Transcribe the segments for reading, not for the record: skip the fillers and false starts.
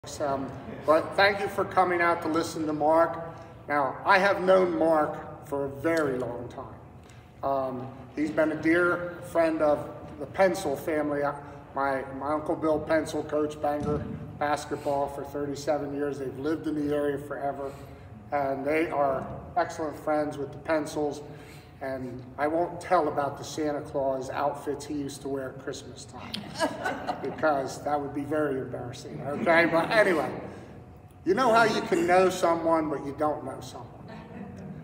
But thank you for coming out to listen to Mark. Now, I have known Mark for a very long time. He's been a dear friend of the Pencil family. My Uncle Bill Pencil coached Bangor basketball for 37 years. They've lived in the area forever, and they are excellent friends with the Pencils. And I won't tell about the Santa Claus outfits he used to wear at Christmas time, because that would be very embarrassing, okay? But anyway, you know how you can know someone, but you don't know someone.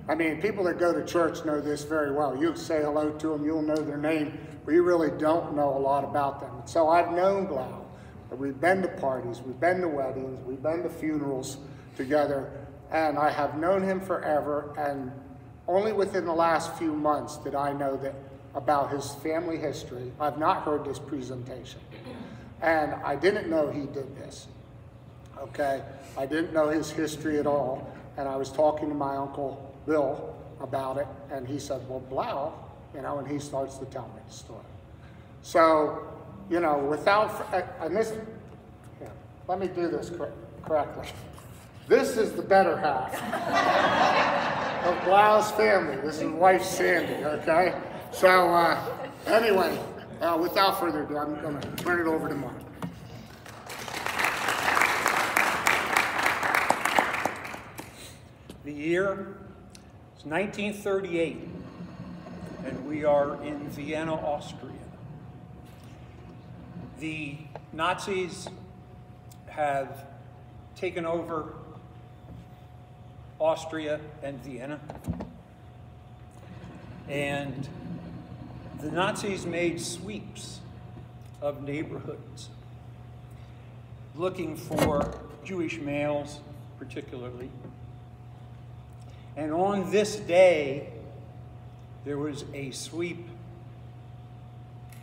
I mean, people that go to church know this very well. You say hello to them, you'll know their name, but you really don't know a lot about them. So I've known Blau. We've been to parties, we've been to weddings, we've been to funerals together, and I have known him forever, and only within the last few months did I know that about his family history. I've not heard this presentation. And I didn't know he did this, okay? I didn't know his history at all. And I was talking to my Uncle Bill about it, and he said, well, Blau, you know, and he starts to tell me the story. So, you know, let me do this correctly. This is the better half of Blau's family. This is wife Sandy, okay? So anyway, without further ado, I'm gonna turn it over to Marc. The year is 1938, and we are in Vienna, Austria. The Nazis have taken over Austria and Vienna, and the Nazis made sweeps of neighborhoods looking for Jewish males particularly. And on this day there was a sweep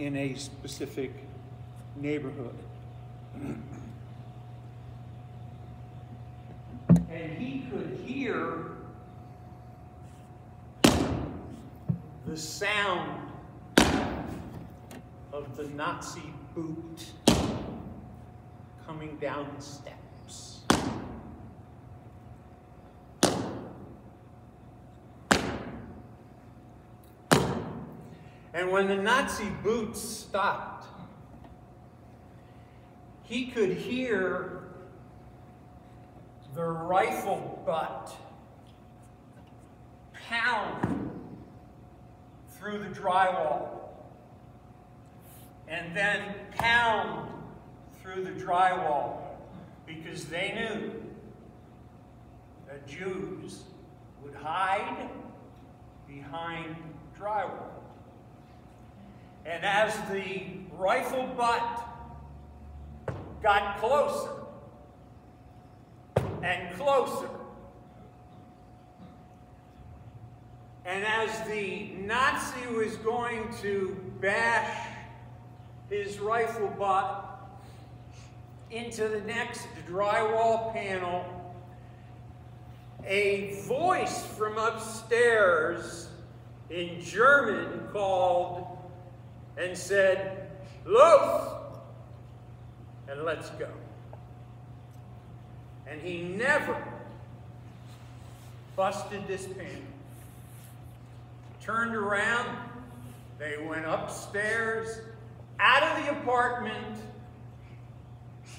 in a specific neighborhood. And he could hear the sound of the Nazi boot coming down the steps. And when the Nazi boots stopped, he could hear the rifle butt pound through the drywall, and then pound through the drywall, because they knew that Jews would hide behind drywall. And as the rifle butt got closer and closer, and as the Nazi was going to bash his rifle butt into the next drywall panel, a voice from upstairs in German called and said, "Los!" and let's go. And he never busted this panel. Turned around, they went upstairs, out of the apartment,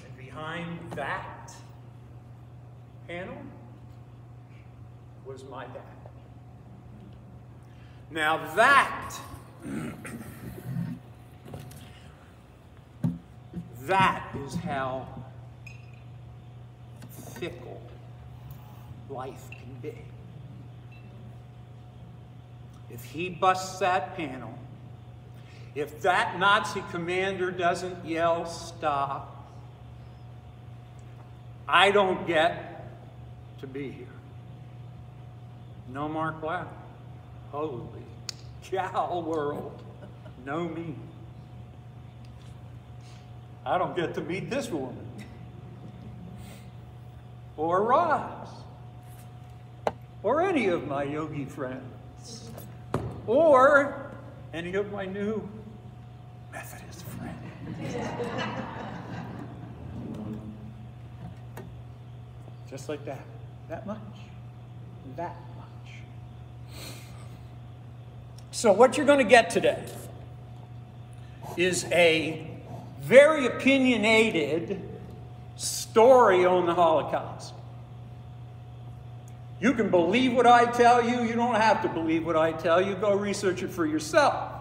and behind that panel was my dad. Now that is how fickle life can be. If he busts that panel, if that Nazi commander doesn't yell, "Stop," I don't get to be here. No Marc Blau. Holy cow world. No me. I don't get to meet this woman. Or Roz. Or any of my yogi friends. Or any of my new Methodist friends. Just like that. That much. That much. So what you're going to get today is a very opinionated story on the Holocaust. You can believe what I tell you. You don't have to believe what I tell you. Go research it for yourself.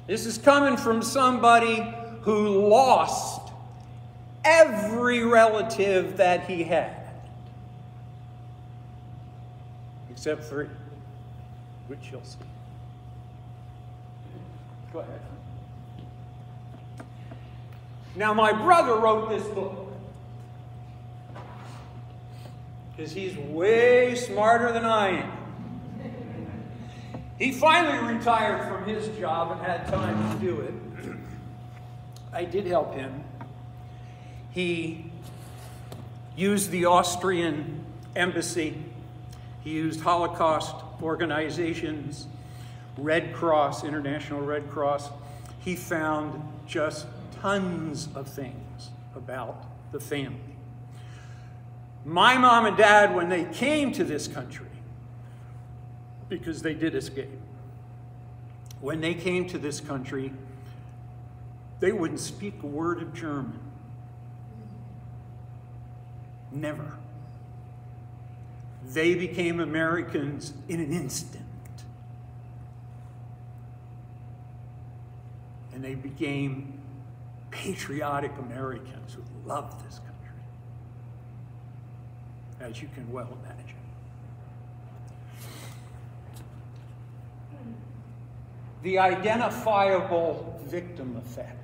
This is coming from somebody who lost every relative that he had. Except 3, which you'll see. Go ahead. Now, my brother wrote this book because he's way smarter than I am. He finally retired from his job and had time to do it. I did help him. He used the Austrian embassy. He used Holocaust organizations, Red Cross, International Red Cross. He found just tons of things about the family. My mom and dad, when they came to this country, because they did escape, when they came to this country, they wouldn't speak a word of German. Never. They became Americans in an instant. And they became patriotic Americans who loved this country, as you can well imagine. The identifiable victim effect.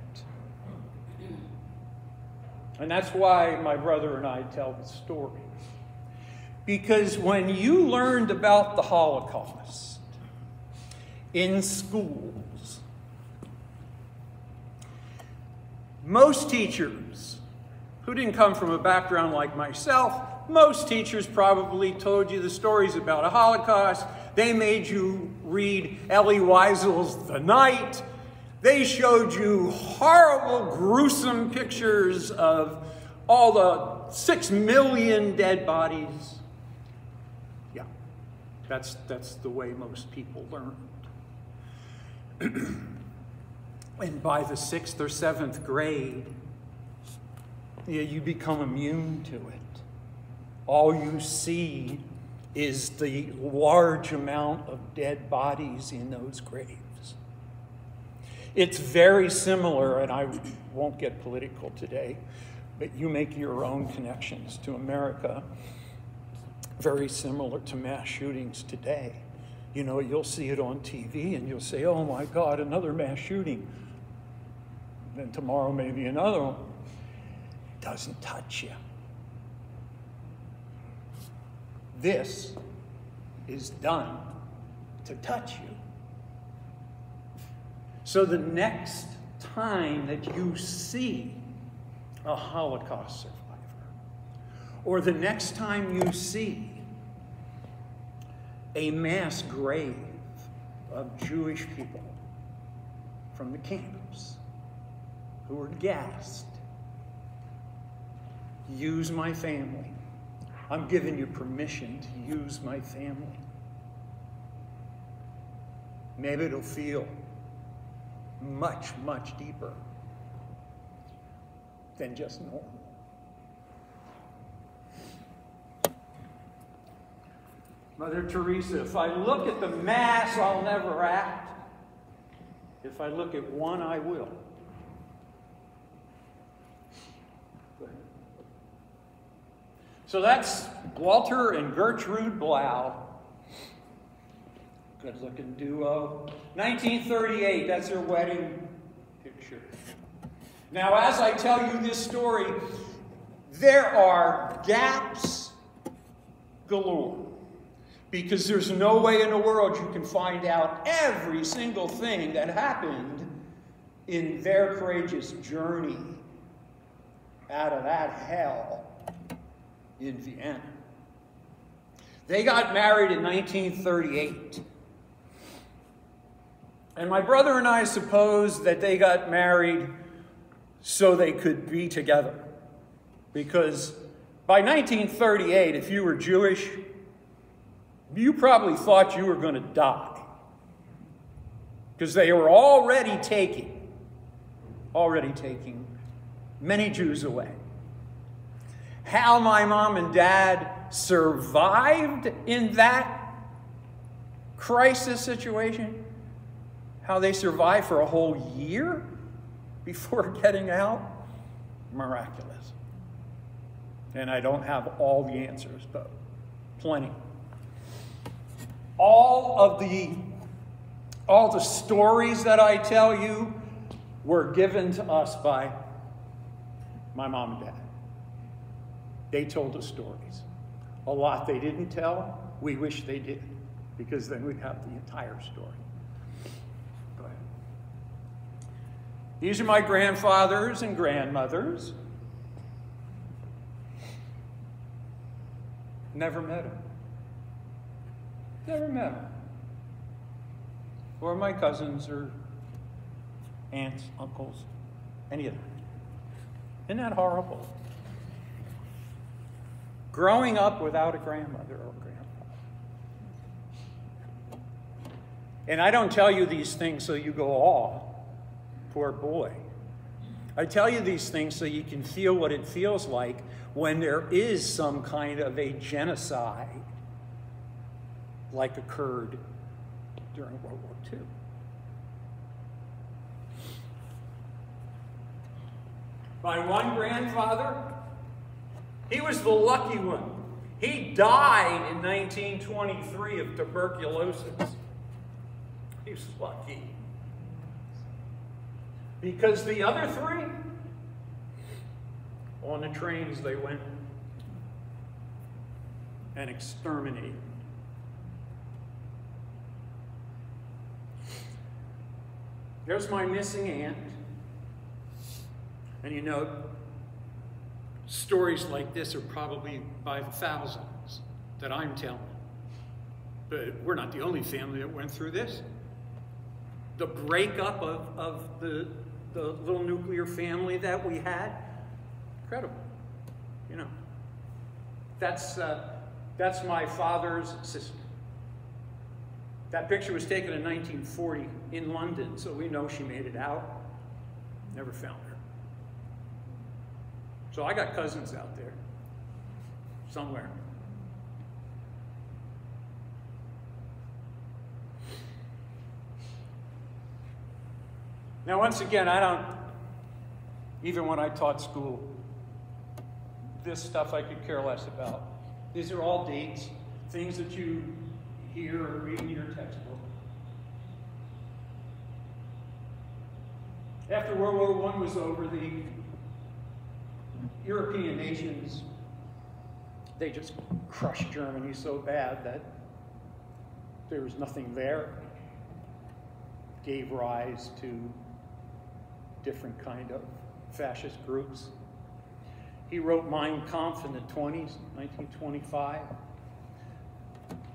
And that's why my brother and I tell the story. Because when you learned about the Holocaust in schools, most teachers who didn't come from a background like myself, most teachers probably told you the stories about a Holocaust. They made you read Elie Wiesel's The Night. They showed you horrible, gruesome pictures of all the 6 million dead bodies. Yeah, that's the way most people learned. And by the 6th or 7th grade, you become immune to it. All you see is the large amount of dead bodies in those graves. It's very similar, and I won't get political today, but you make your own connections to America, very similar to mass shootings today. You know, you'll see it on TV and you'll say, oh my God, another mass shooting. Then tomorrow maybe another one. It doesn't touch you. This is done to touch you. So the next time that you see a Holocaust survivor, or the next time you see a mass grave of Jewish people from the camps who were gassed, use my family. I'm giving you permission to use my family. Maybe it'll feel much, much deeper than just normal. Mother Teresa, if I look at the mass, I'll never act. If I look at one, I will. Go ahead. So that's Walter and Gertrude Blau. Good-looking duo. 1938, that's their wedding picture. Now, as I tell you this story, there are gaps galore. Because there's no way in the world you can find out every single thing that happened in their courageous journey out of that hell in Vienna. They got married in 1938. And my brother and I suppose that they got married so they could be together. Because By 1938, if you were Jewish, you probably thought you were going to die, because they were already taking many Jews away. How my mom and dad survived in that crisis situation, how they survived for a whole year before getting out, miraculous. And I don't have all the answers, but plenty. All the stories that I tell you were given to us by my mom and dad. They told us stories. A lot they didn't tell. We wish they did, because then we'd have the entire story. Go ahead. These are my grandfathers and grandmothers. Never met them. Never met them. Or my cousins or aunts, uncles, any of that. Isn't that horrible? Growing up without a grandmother or grandfather. And I don't tell you these things so you go, "Oh, poor boy." I tell you these things so you can feel what it feels like when there is some kind of a genocide like occurred during World War II. My one grandfather, he was the lucky one. He died in 1923 of tuberculosis. He was lucky. Because the other three, on the trains they went and exterminated. There's my missing aunt. And you know, stories like this are probably by the thousands that I'm telling. But we're not the only family that went through this. The breakup of the little nuclear family that we had, incredible. You know, that's my father's sister. That picture was taken in 1940 in London, so we know she made it out. Never found her. So I got cousins out there, somewhere. Now, once again, even when I taught school, this stuff I could care less about. These are all dates, things that you hear or read in your textbook. After World War I was over, the European nations, they just crushed Germany so bad that there was nothing there. Gave rise to different kind of fascist groups. He wrote Mein Kampf in the 20s, 1925.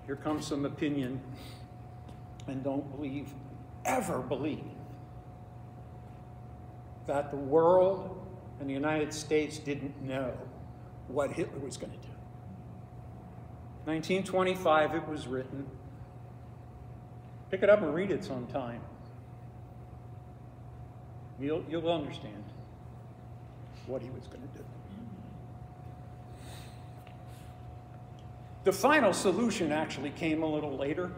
Here comes some opinion, and don't believe, ever believe, that the world and the United States didn't know what Hitler was going to do. 1925, it was written. Pick it up and read it sometime. You'll understand what he was going to do. The final solution actually came a little later.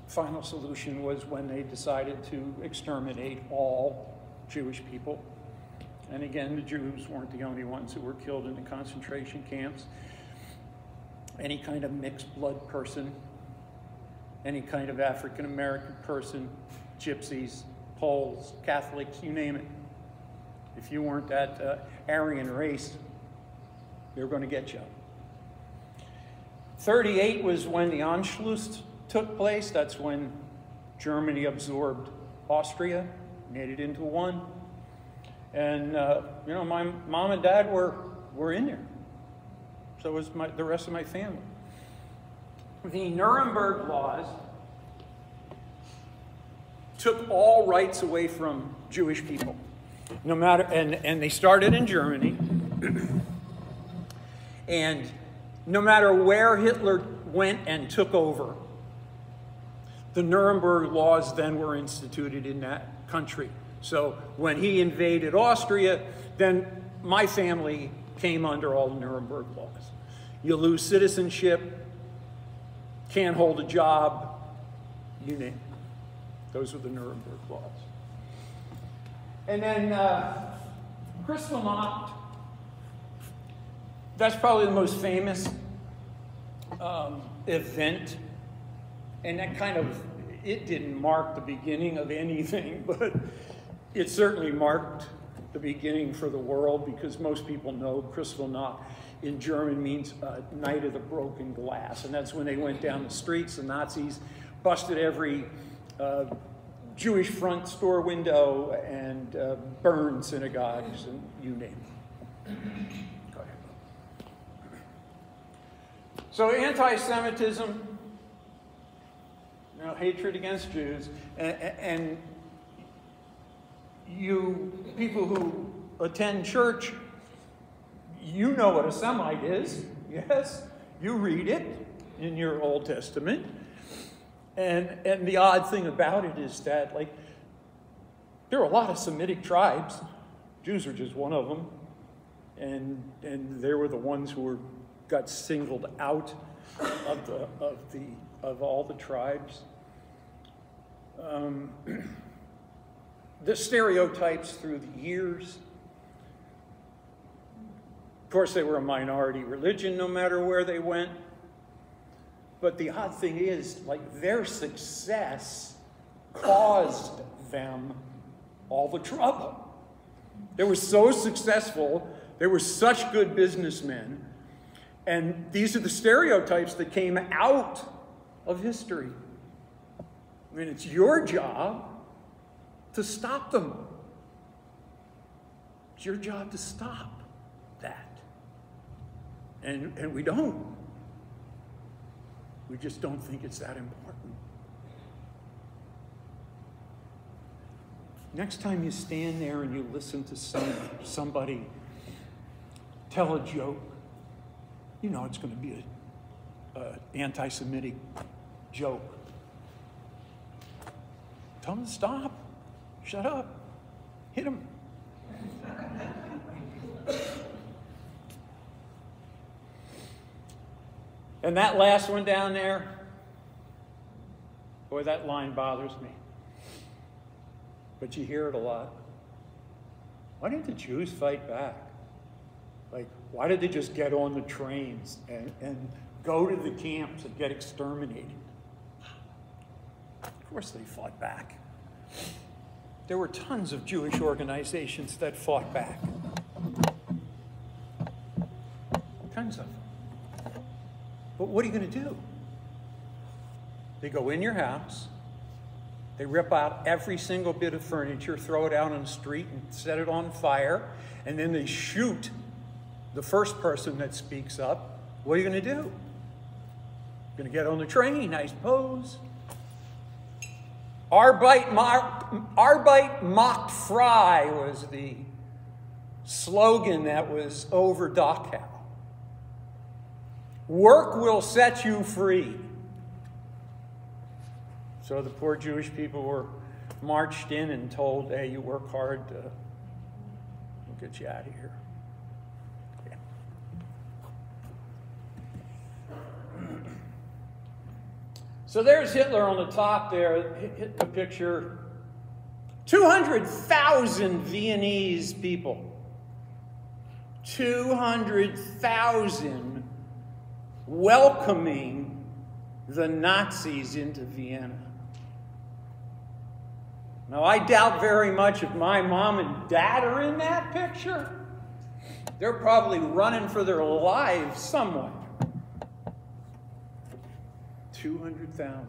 Final solution was when they decided to exterminate all Jewish people. And again, the Jews weren't the only ones who were killed in the concentration camps. Any kind of mixed blood person, any kind of African American person, gypsies, Poles, Catholics, you name it. If you weren't that Aryan race, they were going to get you. 1938 was when the Anschluss took place. That's when Germany absorbed Austria, made it into one. And, you know, my mom and dad were in there. So was the rest of my family. The Nuremberg laws took all rights away from Jewish people. No matter, and they started in Germany. And no matter where Hitler went and took over, the Nuremberg laws then were instituted in that country. So when he invaded Austria, then my family came under all the Nuremberg laws. You lose citizenship, can't hold a job, you name it. Those were the Nuremberg laws. And then Kristallnacht, that's probably the most famous event. And that kind of, it didn't mark the beginning of anything, but it certainly marked the beginning for the world, because most people know Kristallnacht in German means Night of the Broken Glass. And that's when they went down the streets. The Nazis busted every Jewish front store window and burned synagogues and you name it. Go ahead. So anti-Semitism, hatred against Jews, and you people who attend church, you know what a Semite is, yes? You read it in your Old Testament. And the odd thing about it is that, like, there are a lot of Semitic tribes. Jews are just one of them. And they were the ones who got singled out of all the tribes. The stereotypes through the years. Of course, they were a minority religion no matter where they went. But the odd thing is, like, their success caused them all the trouble. They were so successful. They were such good businessmen. And these are the stereotypes that came out of history. I mean, it's your job to stop them. It's your job to stop that. And we don't. We just don't think it's that important. Next time you stand there and you listen to somebody tell a joke, you know it's going to be an anti-Semitic joke. Tell them to stop. Shut up. Hit them. And that last one down there, boy, that line bothers me. But you hear it a lot. Why didn't the Jews fight back? Like, why did they just get on the trains and go to the camps and get exterminated? Of course they fought back. There were tons of Jewish organizations that fought back. Tons of them. But what are you going to do? They go in your house, they rip out every single bit of furniture, throw it out on the street and set it on fire, and then they shoot the first person that speaks up. What are you going to do? You're going to get on the train, I suppose. Arbeit macht frei was the slogan that was over Dachau. Work will set you free. So the poor Jewish people were marched in and told, hey, you work hard, we'll get you out of here. Yeah. So there's Hitler on the top there, hit the picture. 200,000 Viennese people. 200,000 welcoming the Nazis into Vienna. Now, I doubt very much if my mom and dad are in that picture. They're probably running for their lives somewhere. 200,000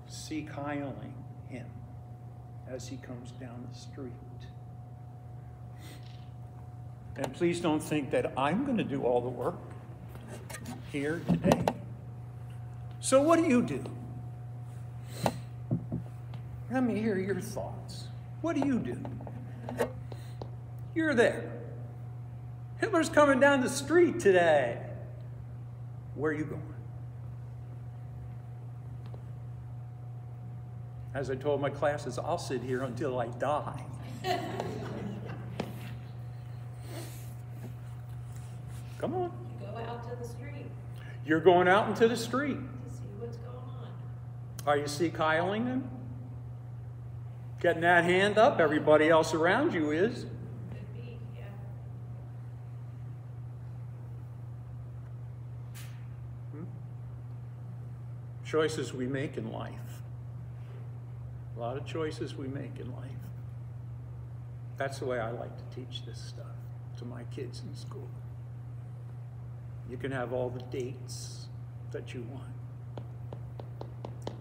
Sieg Heiling him as he comes down the street. And please don't think that I'm going to do all the work here today. So what do you do? Let me hear your thoughts. What do you do? You're there. Hitler's coming down the street today. Where are you going? As I told my classes, I'll sit here until I die. Come on. Go out to the street. You're going out into the street. To see what's going on. Are you see Kyling them? Getting that hand up, everybody else around you is. Could be, yeah. Choices we make in life. A lot of choices we make in life. That's the way I like to teach this stuff to my kids in school. You can have all the dates that you want.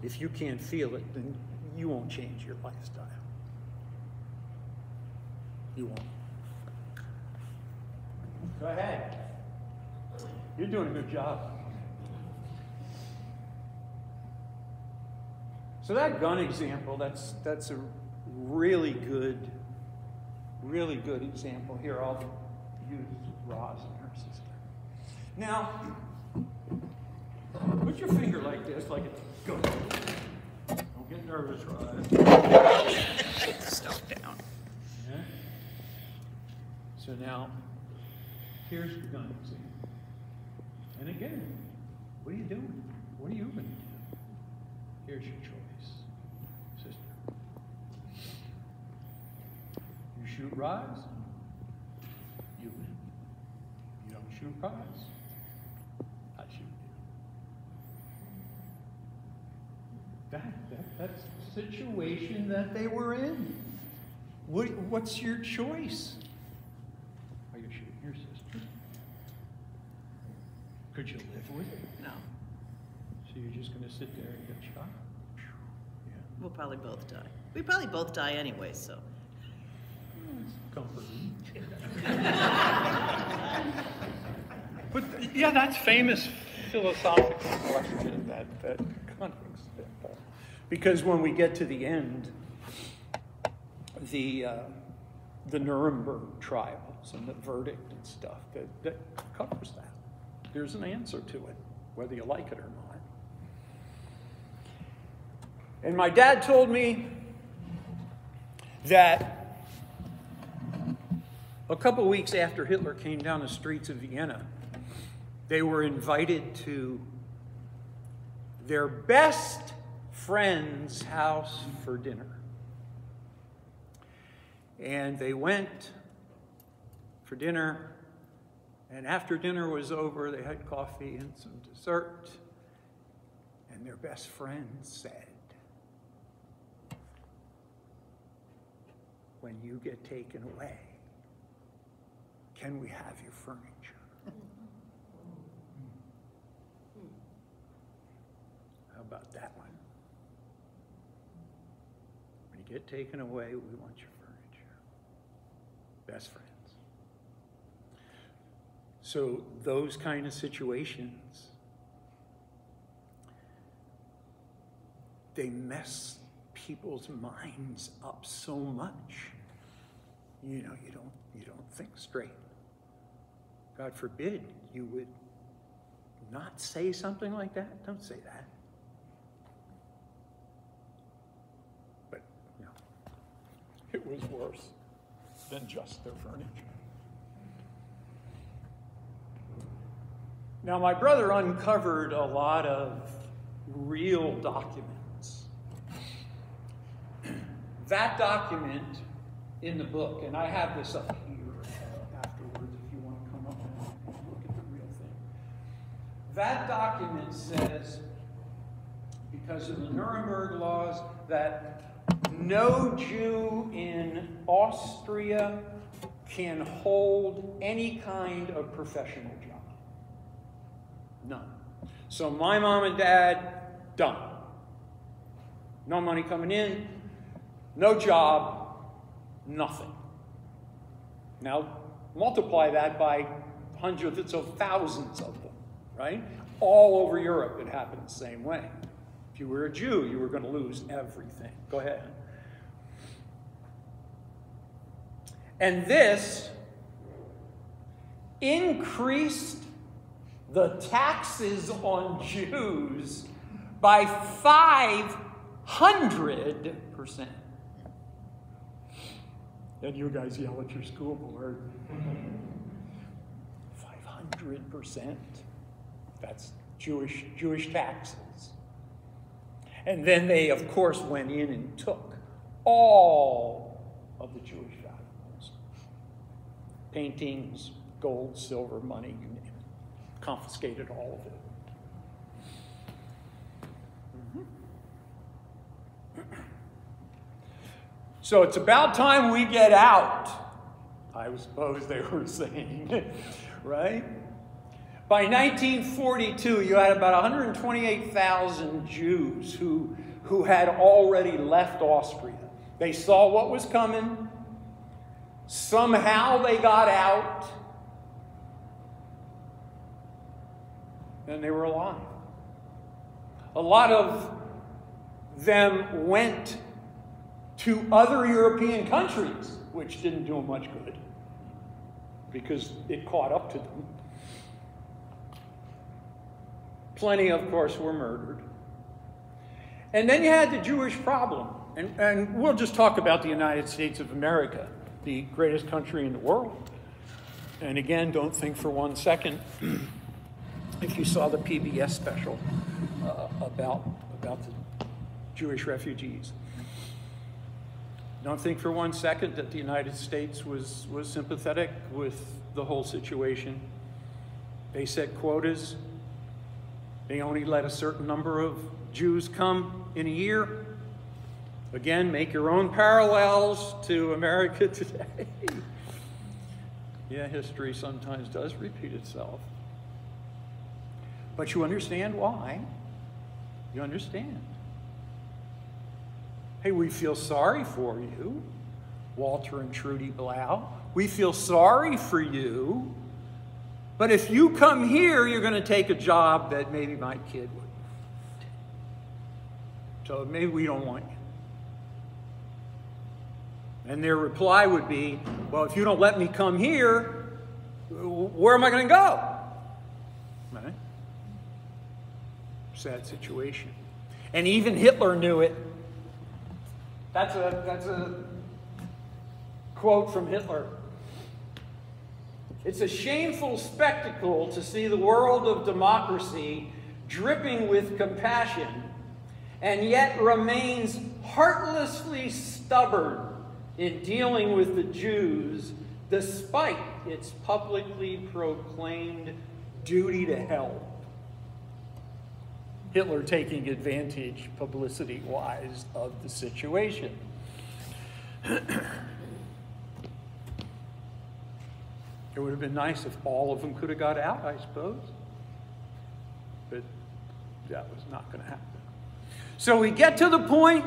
If you can't feel it, then you won't change your lifestyle. You won't. Go ahead. You're doing a good job. So that gun example, that's a really good example. Here, I'll use Roz and her sister. Now, put your finger like this, like it's go. Don't get nervous, Roz. Put the stuff down. Yeah? So now, here's the gun example. And again, what are you doing? What are you going to do? Here's your choice, sister. You shoot Roz, you win. You don't shoot Roz, I shoot you. That's the situation that they were in. What's your choice? Are you shooting your sister? Could you live with it? No. So you're just going to sit there and get shot? Yeah. We'll probably both die. We probably both die anyway, so. It's comforting. But yeah, that's famous philosophical question, that conference. Because when we get to the end, the Nuremberg trials and the verdict and stuff, that covers that. There's an answer to it, whether you like it or not. And my dad told me that a couple of weeks after Hitler came down the streets of Vienna, they were invited to their best friend's house for dinner. And they went for dinner, and after dinner was over, they had coffee and some dessert, and their best friend said, "When you get taken away, can we have your furniture?" How about that one? When you get taken away, we want your furniture. Best friends. So those kind of situations, they mess people's minds up so much. You know, you don't think straight. God forbid you would not say something like that. Don't say that. But, you know, it was worse than just their furniture. Now, my brother uncovered a lot of real documents. That document in the book, and I have this up here afterwards if you want to come up and look at the real thing. That document says, because of the Nuremberg laws, that no Jew in Austria can hold any kind of professional job. None. So my mom and dad, done. No money coming in, no job, nothing. Now, multiply that by hundreds of thousands of them, right? All over Europe, it happened the same way. If you were a Jew, you were going to lose everything. Go ahead. And this increased the taxes on Jews by 500%. And you guys yell at your school board. 500%. That's Jewish taxes. And then they, of course, went in and took all of the Jewish valuables. Paintings, gold, silver, money, you name it. Confiscated all of it. So it's about time we get out, I suppose they were saying, right? By 1942, you had about 128,000 Jews who had already left Austria. They saw what was coming. Somehow they got out. And they were alive. A lot of them went to other European countries, which didn't do them much good because it caught up to them. Plenty, of course, were murdered. And then you had the Jewish problem. And we'll just talk about the United States of America, the greatest country in the world. And again, don't think for 1 second, if you saw the PBS special about the Jewish refugees. Don't think for 1 second that the United States was sympathetic with the whole situation. They set quotas. They only let a certain number of Jews come in a year. Again, make your own parallels to America today. Yeah, history sometimes does repeat itself. But you understand why. You understand. Hey, we feel sorry for you, Walter and Trudy Blau. We feel sorry for you. But if you come here, you're going to take a job that maybe my kid would. So maybe we don't want you. And their reply would be, well, if you don't let me come here, where am I going to go? Right? Sad situation. And even Hitler knew it. That's a quote from Hitler. It's a shameful spectacle to see the world of democracy dripping with compassion and yet remains heartlessly stubborn in dealing with the Jews despite its publicly proclaimed duty to help. Hitler taking advantage, publicity-wise, of the situation. It would have been nice if all of them could have got out, I suppose. But that was not going to happen. So we get to the point.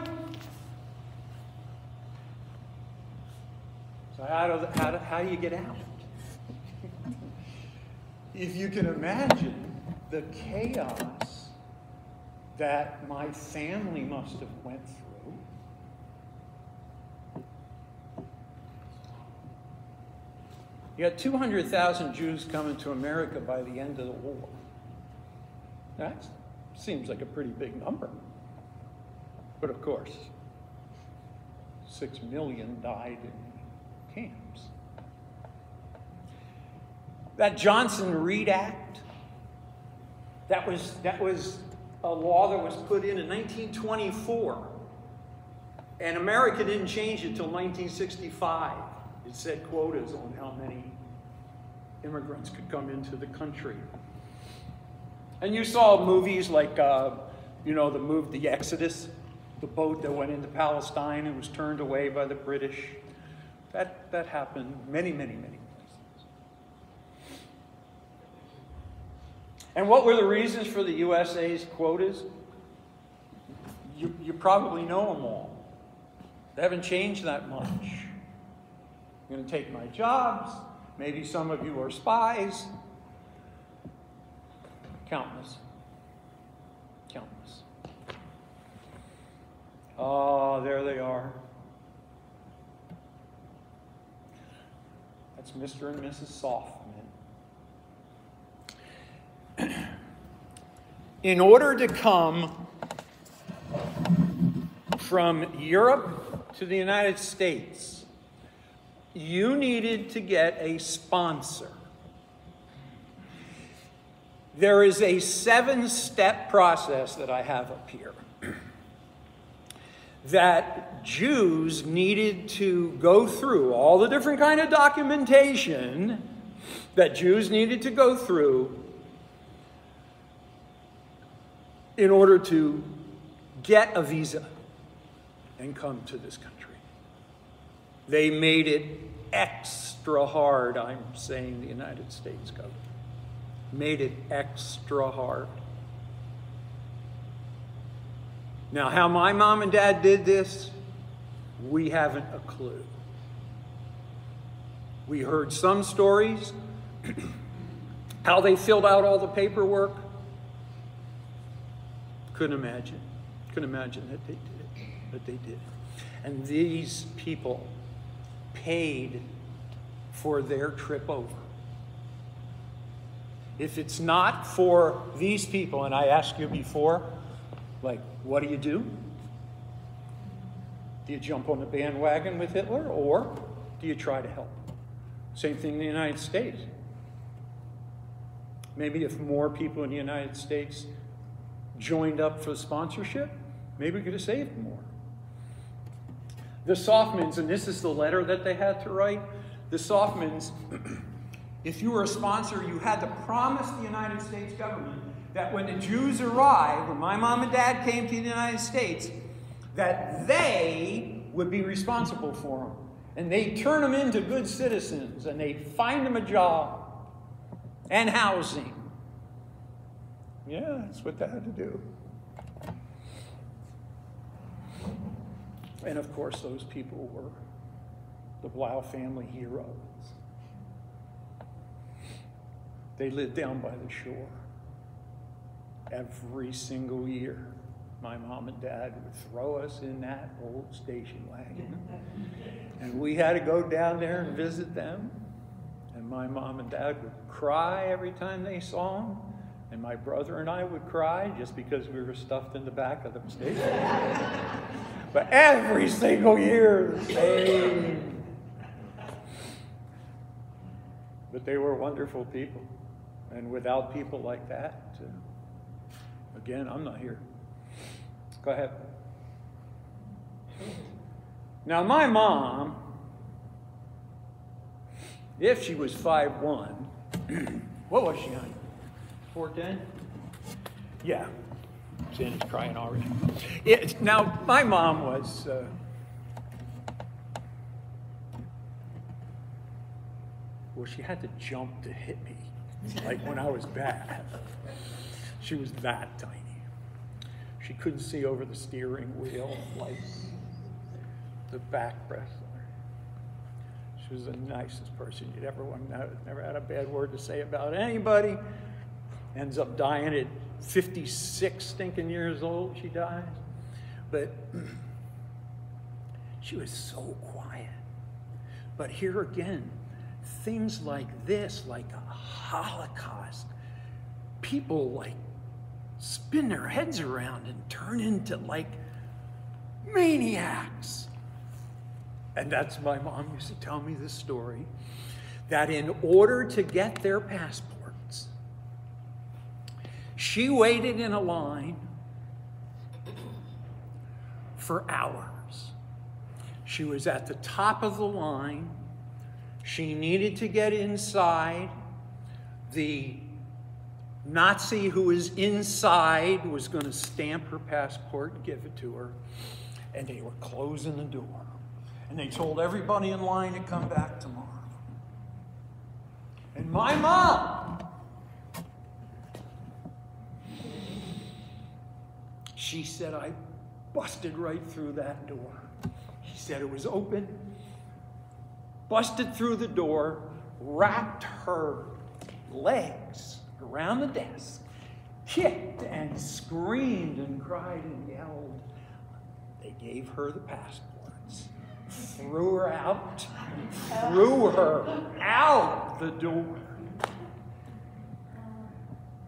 So how do you get out? If you can imagine the chaos that my family must have went through. You had 200,000 Jews coming to America by the end of the war. That seems like a pretty big number. But of course, 6 million died in camps. That Johnson-Reed Act, that was a law that was put in 1924. And America didn't change it until 1965. It set quotas on how many immigrants could come into the country. And you saw movies like, the Exodus, the boat that went into Palestine and was turned away by the British. That happened many, many, many places. And what were the reasons for the USA's quotas? You probably know them all. They haven't changed that much. I'm going to take my jobs. Maybe some of you are spies. Countless. Countless. Oh, there they are. That's Mr. and Mrs. Softman. in order to come from Europe to the United States, you needed to get a sponsor. There is a 7-step process that I have up here that Jews needed to go through, all the different kind of documentation that Jews needed to go through in order to get a visa and come to this country. They made it extra hard, I'm saying the United States government. Made it extra hard. Now, how my mom and dad did this, we haven't a clue. We heard some stories, how they filled out all the paperwork. Couldn't imagine that they did it. And these people paid for their trip over. If it's not for these people, and I asked you before, like, what do? Do you jump on the bandwagon with Hitler, or do you try to help? Same thing in the United States. Maybe if more people in the United States joined up for sponsorship, maybe we could have saved more. The Softmans, and this is the letter that they had to write, the Softmans, if you were a sponsor, you had to promise the United States government that when the Jews arrived, when my mom and dad came to the United States, that they would be responsible for them. And they'd turn them into good citizens, and they'd find them a job and housing. Yeah, that's what they had to do. And of course, those people were the Blau family heroes. They lived down by the shore. Every single year, my mom and dad would throw us in that old station wagon. And we had to go down there and visit them. And my mom and dad would cry every time they saw them. And my brother and I would cry just because we were stuffed in the back of the station wagon. But every single year, the same. But they were wonderful people. And without people like that, again, I'm not here. Go ahead. Now, my mom, if she was 5'1", what was she, honey? 4'10"? Yeah. Sandy's crying already. Now, my mom was... well, she had to jump to hit me, like when I was bad. She was that tiny. She couldn't see over the steering wheel like the back wrestler. She was the nicest person you'd ever want to know. Never had a bad word to say about anybody. Ends up dying at 56 stinking years old, she dies. But she was so quiet. But here again, things like this, like a Holocaust, people like spin their heads around and turn into like maniacs. And that's, my mom used to tell me this story, that in order to get their passports, she waited in a line for hours. She was at the top of the line. She needed to get inside. The Nazi who was inside was going to stamp her passport and give it to her. And they were closing the door. And they told everybody in line to come back tomorrow. And my mom, she said, I busted right through that door. She said it was open, busted through the door, wrapped her legs around the desk, kicked and screamed and cried and yelled. They gave her the passports, threw her out the door.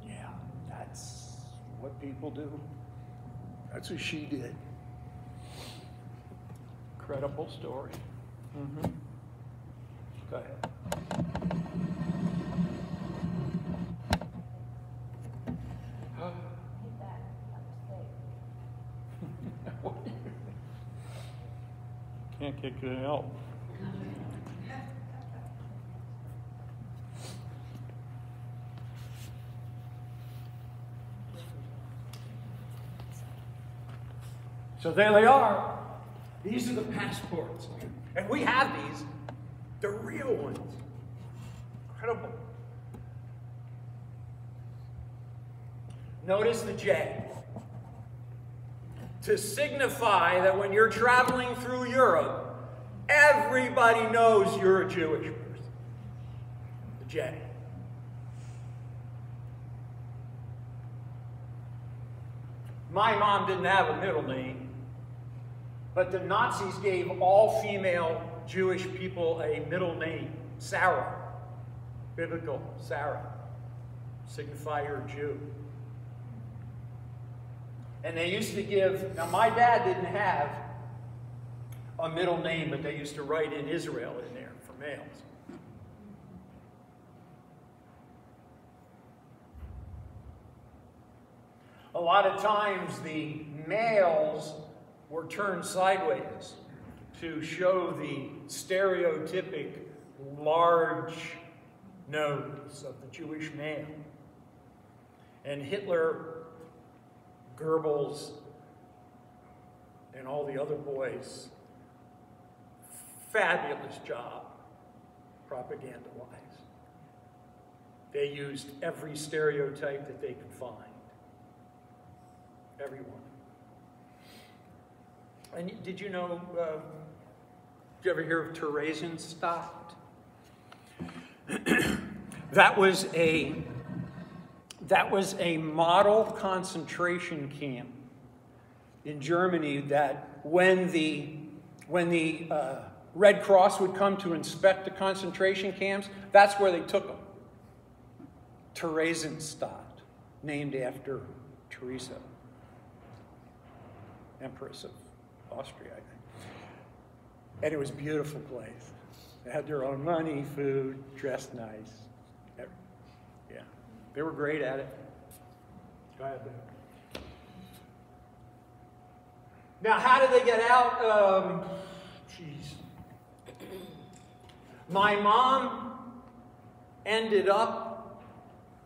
Yeah, that's what people do. That's what she did. Incredible story. Go ahead. Can't kick it out. So there they are. These are the passports. And we have these. The real ones. Incredible. Notice the J. To signify that when you're traveling through Europe, everybody knows you're a Jewish person. The J. My mom didn't have a middle name, but the Nazis gave all female Jewish people a middle name, Sarah. Biblical, Sarah. Signify you're a Jew. And they used to give, now my dad didn't have a middle name, but they used to write in Israel in there for males. A lot of times the males were turned sideways to show the stereotypic large nose of the Jewish male. And Hitler, Goebbels, and all the other boys, fabulous job, propaganda-wise. They used every stereotype that they could find. Everyone. And did you know, did you ever hear of Theresienstadt? That was a model concentration camp in Germany that when the Red Cross would come to inspect the concentration camps, that's where they took them. Theresienstadt, named after Teresa, Empress of Austria, I think. And it was a beautiful place. They had their own money, food, dressed nice. Yeah, they were great at it. Go ahead, Ben. Now, how did they get out? My mom ended up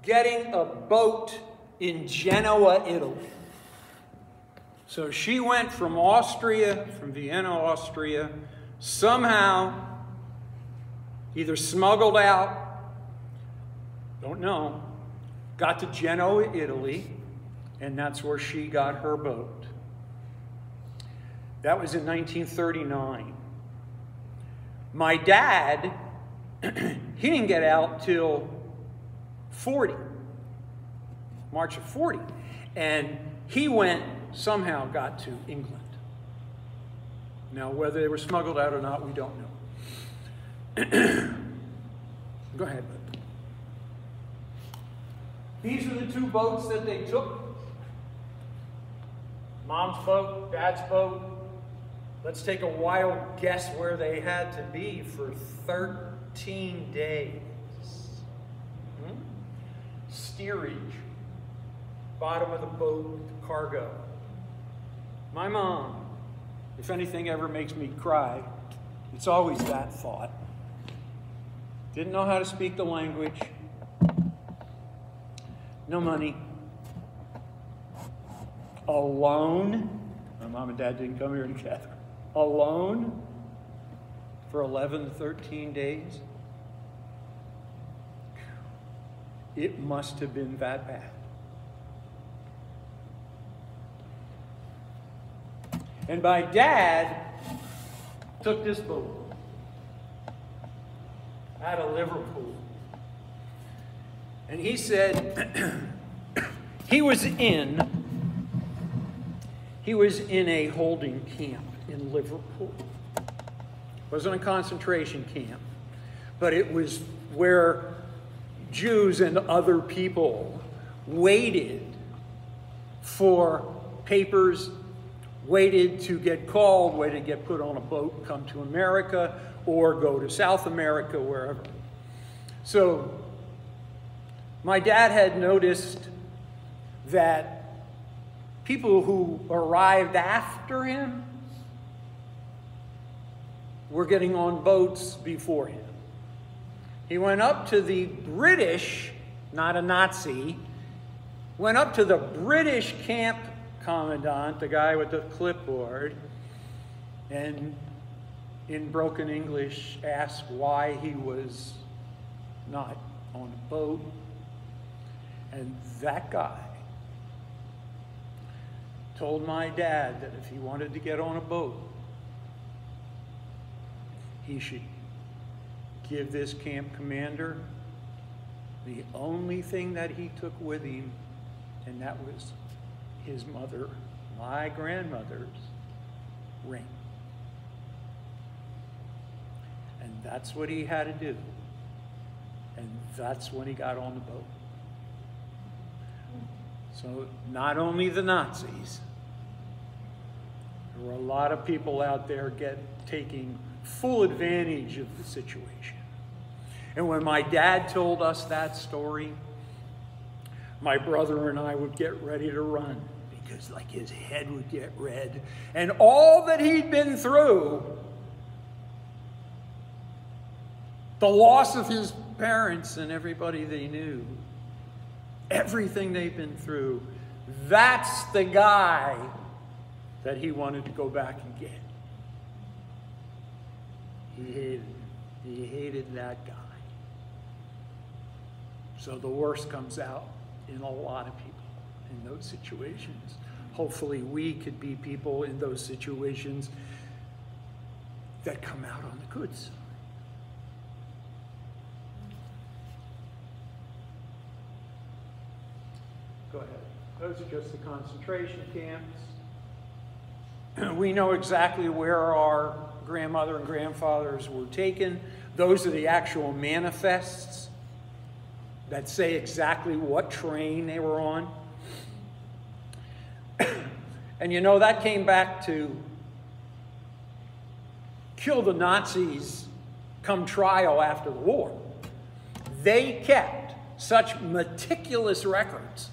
getting a boat in Genoa, Italy. So she went from Austria, from Vienna, Austria, somehow either smuggled out, don't know, got to Genoa, Italy, and that's where she got her boat. That was in 1939. My dad, he didn't get out till 40, March of 40. And he somehow got to England. Now, whether they were smuggled out or not, we don't know. Go ahead, bud. These are the two boats that they took. Mom's boat, Dad's boat. Let's take a wild guess where they had to be for 13 days. Steerage. Bottom of the boat, cargo. My mom, if anything ever makes me cry, it's always that thought. Didn't know how to speak the language. No money. Alone. My mom and dad didn't come here together. Alone for 11, 13 days. It must have been that bad. And my dad took this boat out of Liverpool. And he said he was in a holding camp in Liverpool. It wasn't a concentration camp, but it was where Jews and other people waited for papers, waited to get called, waited to get put on a boat and come to America or go to South America, wherever. So my dad had noticed that people who arrived after him were getting on boats before him. He went up to the British, not a Nazi, went up to the British camp commandant, the guy with the clipboard, and in broken English asked why he was not on a boat. And that guy told my dad that if he wanted to get on a boat, he should give this camp commander the only thing that he took with him, and that was his mother, my grandmother's ring. And that's what he had to do. And that's when he got on the boat. So not only the Nazis, there were a lot of people out there taking full advantage of the situation. And when my dad told us that story, my brother and I would get ready to run because like his head would get red. And all that he'd been through, the loss of his parents and everybody they knew, everything they've been through, that's the guy that he wanted to go back and get. He hated that guy. So the worst comes out in a lot of people in those situations. Hopefully we could be people in those situations that come out on the good side. Go ahead. Those are just the concentration camps. We know exactly where our grandmother and grandfathers were taken. Those are the actual manifests that say exactly what train they were on. And you know, that came back to kill the Nazis come trial after the war. They kept such meticulous records.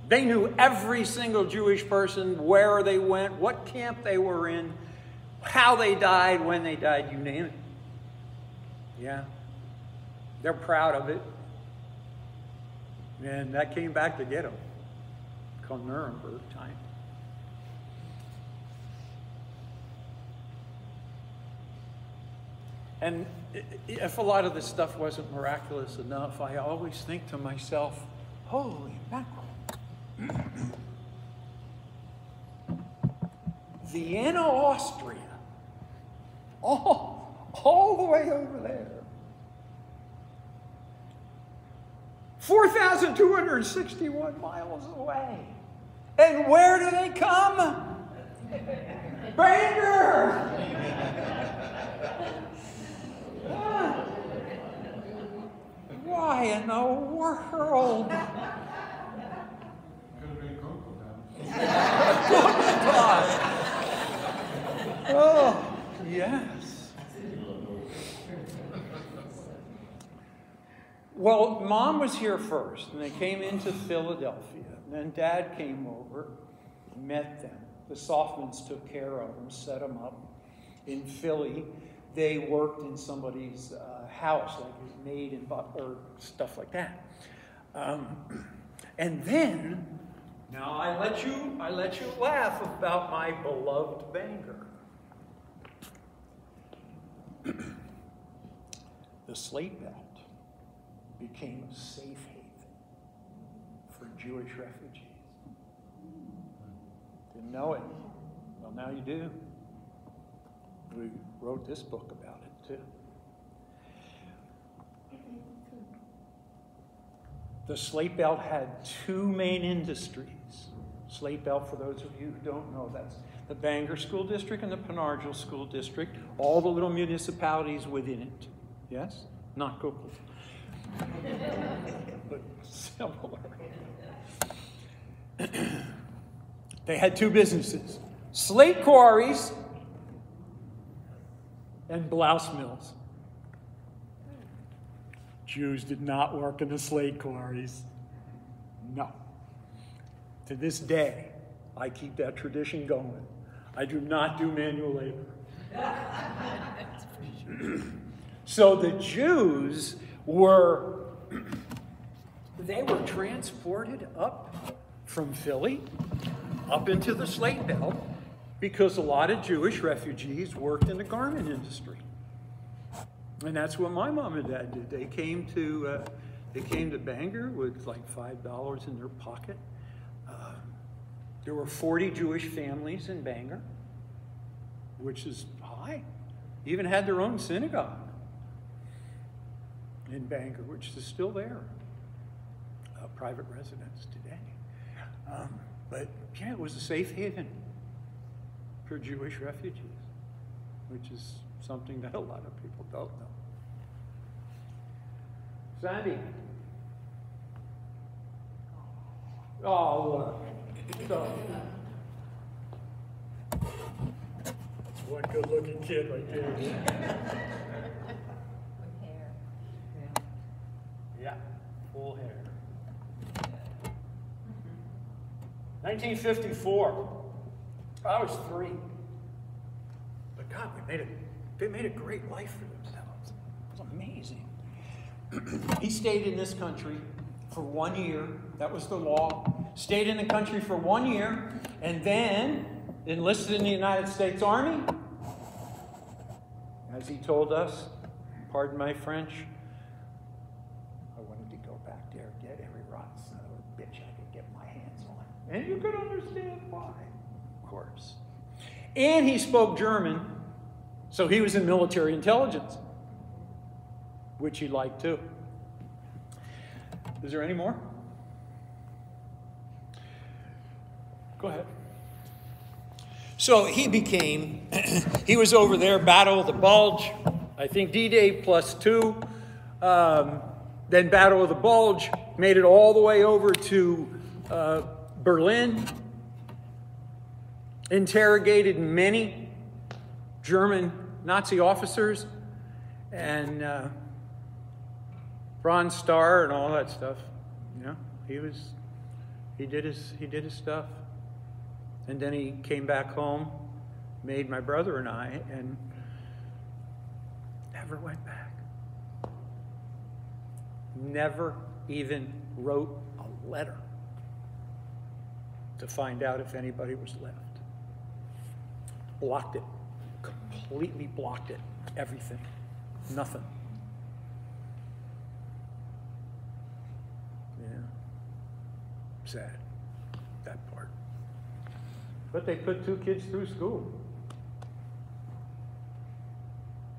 They knew every single Jewish person, where they went, what camp they were in, how they died, when they died, you name it. Yeah. They're proud of it. And that came back to get them. Called Nuremberg time. And if a lot of this stuff wasn't miraculous enough, I always think to myself, holy mackerel. Vienna, Austria, all the way over there. 4,261 miles away. And where do they come? Bangor! Why in the world? Oh, yes. Well, Mom was here first, and they came into Philadelphia. And then Dad came over, met them. The Softmans took care of them, set them up. In Philly, they worked in somebody's house, like a maid and butler, stuff like that. And then, now I let you laugh about my beloved Bangor. The Slate Belt became a safe haven for Jewish refugees. Didn't know it. Well, now you do. We wrote this book about it, too. The Slate Belt had two main industries. Slate Belt, for those of you who don't know, that's the Bangor School District and the Penargil School District, all the little municipalities within it. Yes? Not Cookville. But similar. They had two businesses, slate quarries and blouse mills. Jews did not work in the slate quarries. No. To this day, I keep that tradition going. I do not do manual labor. So the Jews were transported up from Philly up into the Slate Belt because a lot of Jewish refugees worked in the garment industry. And that's what my mom and dad did. They came to Bangor with like $5 in their pocket. There were 40 Jewish families in Bangor, which is high. Even had their own synagogue in Bangor, which is still there. Private residence today. But yeah, it was a safe haven for Jewish refugees, which is something that a lot of people don't know. Sandy. Oh, look. So, that's one good-looking kid right there. With hair. Yeah, full hair. 1954. I was 3. But God, they made a great life for themselves. It was amazing. He stayed in this country for 1 year. That was the law. Stayed in the country for 1 year and then enlisted in the United States Army. As he told us, pardon my French, I wanted to go back there and get every rotten son of a bitch I could get my hands on. And you could understand why, of course. And he spoke German, so he was in military intelligence, which he liked too. Is there any more? Go ahead. So he was over there, Battle of the Bulge, I think D-Day +2. Then Battle of the Bulge, made it all the way over to Berlin, interrogated many German Nazi officers, and Bronze Star and all that stuff. You know, he did his stuff. And then he came back home, made my brother and I, and never went back. Never even wrote a letter to find out if anybody was left. Blocked it. Completely blocked it. Everything. Nothing. Yeah. Sad. That part. But they put 2 kids through school.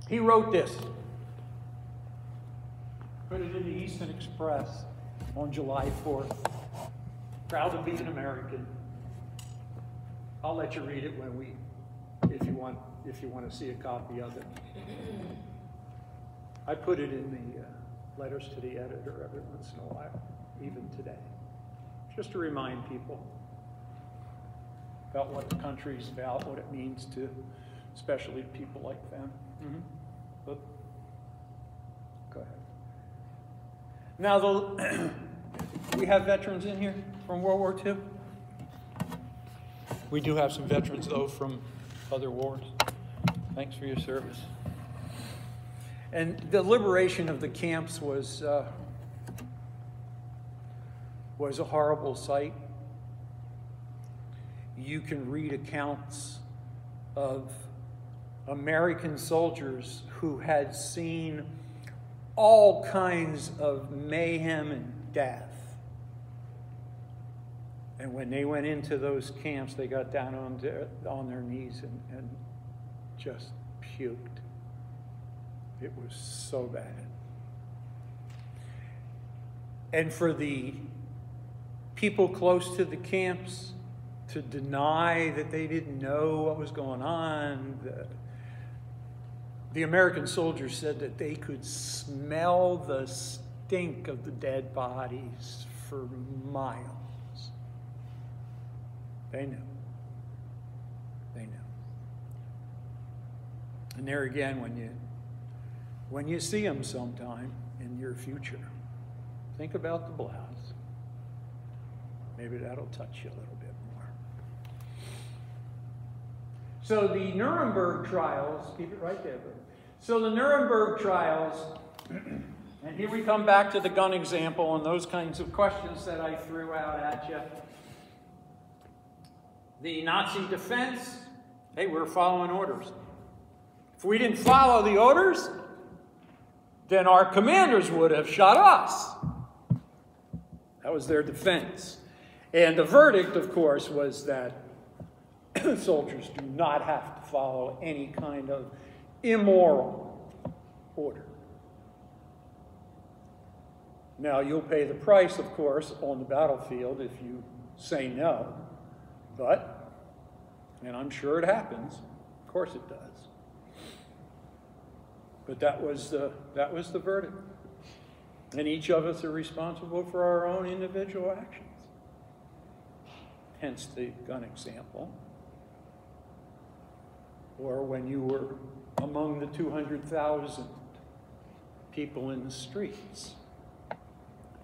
He wrote this. Put it in the Eastern Express on July 4th. Proud to be an American. I'll let you read it if you want to see a copy of it. I put it in the letters to the editor every once in a while, even today, just to remind people about what the country's about, what it means to, especially people like them. But, go ahead. Now, we have veterans in here from World War II. We do have some veterans, though, from other wars. Thanks for your service. And the liberation of the camps was a horrible sight. You can read accounts of American soldiers who had seen all kinds of mayhem and death. And when they went into those camps, they got down on their knees and just puked. It was so bad. And for the people close to the camps to deny that they didn't know what was going on, the American soldiers said that they could smell the stink of the dead bodies for miles. They knew. They knew. And there again, when you see them sometime in your future, think about the Blaus. Maybe that'll touch you a little bit more. So the Nuremberg trials, keep it right there, bro. So the Nuremberg trials, and here we come back to the gun example and those kinds of questions that I threw out at you. The Nazi defense, hey, we're following orders. If we didn't follow the orders, then our commanders would have shot us. That was their defense. And the verdict, of course, was that soldiers do not have to follow any kind of immoral order. Now, you'll pay the price, of course, on the battlefield if you say no. But, and I'm sure it happens, of course it does. But that was the verdict. And each of us are responsible for our own individual actions. Hence the gun example. Or when you were among the 200,000 people in the streets.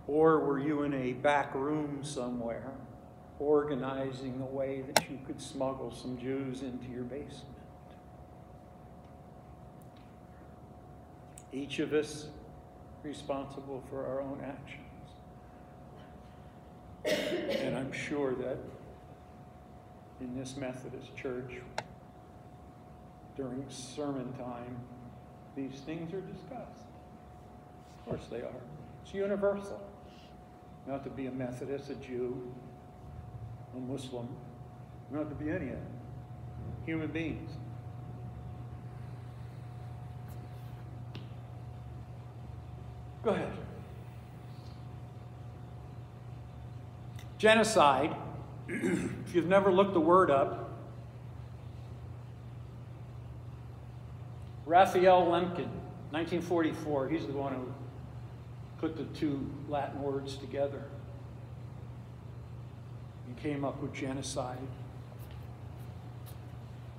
Or were you in a back room somewhere organizing a way that you could smuggle some Jews into your basement? Each of us responsible for our own actions. And I'm sure that in this Methodist church, during sermon time, these things are discussed. Of course they are. It's universal. Not to be a Methodist, a Jew, a Muslim, not to be any of them. Human beings. Go ahead. Genocide, if you've never looked the word up, Raphael Lemkin, 1944, he's the one who put the two Latin words together and came up with genocide.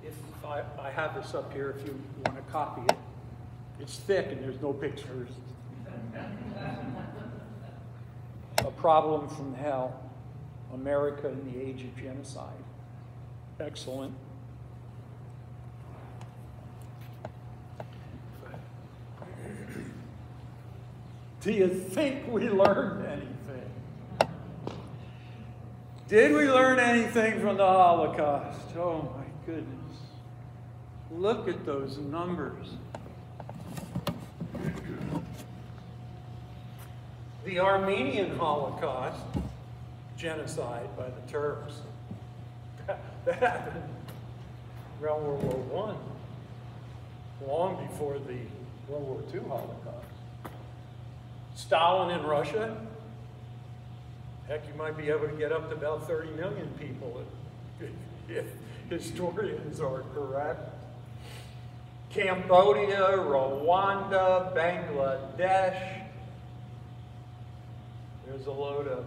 If I have this up here if you want to copy it. It's thick and there's no pictures. A Problem from Hell, America in the Age of Genocide. Excellent. Do you think we learned anything? Did we learn anything from the Holocaust? Oh my goodness. Look at those numbers. The Armenian Holocaust, genocide by the Turks, that happened around World War I, long before the World War II Holocaust. Stalin in Russia, heck, you might be able to get up to about 30 million people if historians are correct. Cambodia, Rwanda, Bangladesh. There's a load of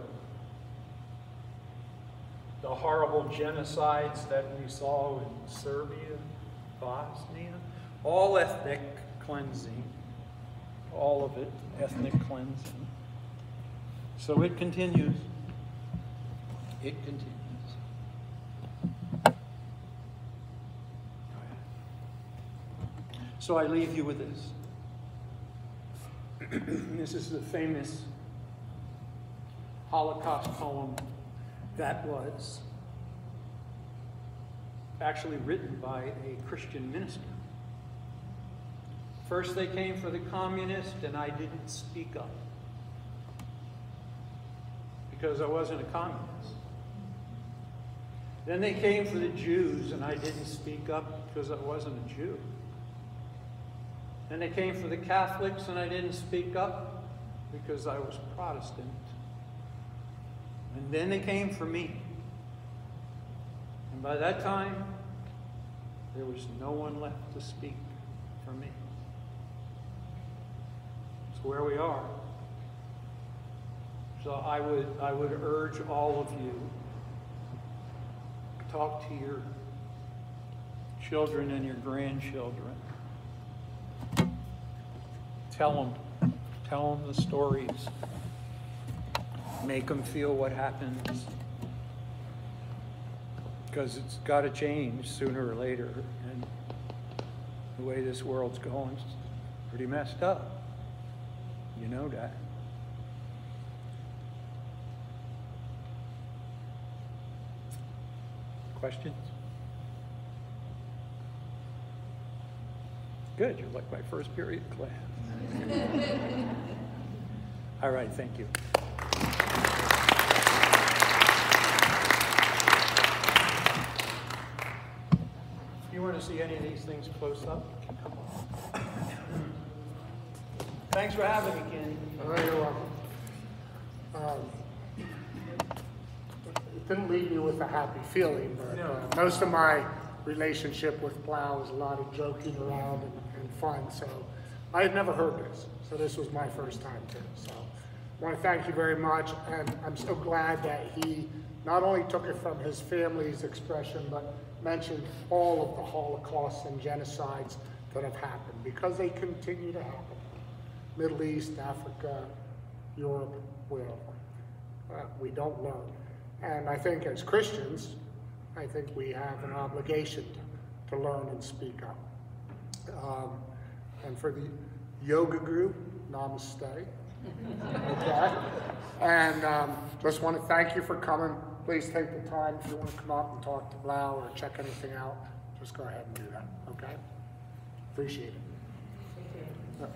the horrible genocides that we saw in Serbia, Bosnia. All ethnic cleansing. All of it, ethnic cleansing. So it continues. It continues. So I leave you with this. This is the famous Holocaust poem that was actually written by a Christian minister. First they came for the communists and I didn't speak up because I wasn't a communist. Then they came for the Jews and I didn't speak up because I wasn't a Jew. Then they came for the Catholics and I didn't speak up because I was Protestant. And then they came for me. And by that time, there was no one left to speak for me. It's where we are. So I would urge all of you talk to your children and your grandchildren. Tell them the stories. Make them feel what happens. Because it's got to change sooner or later. And the way this world's going is pretty messed up. You know that. Questions? Good, you're like my first period class. All right, thank you. If you want to see any of these things close up, come on. Thanks for having me, Kenny. Oh, you're welcome. It didn't leave me with a happy feeling, but No. most of my relationship with Blau was a lot of joking around and fun. So I had never heard this, so this was my first time too. So I want to thank you very much, and I'm so glad that he not only took it from his family's expression, but mentioned all of the Holocausts and genocides that have happened, because they continue to happen. Middle East, Africa, Europe, wherever. We don't learn. And I think as Christians, I think we have an obligation to learn and speak up. And for the yoga group, namaste. Okay? And just want to thank you for coming. Please take the time if you want to come up and talk to Blau or check anything out. Just go ahead and do that. Okay? Appreciate it.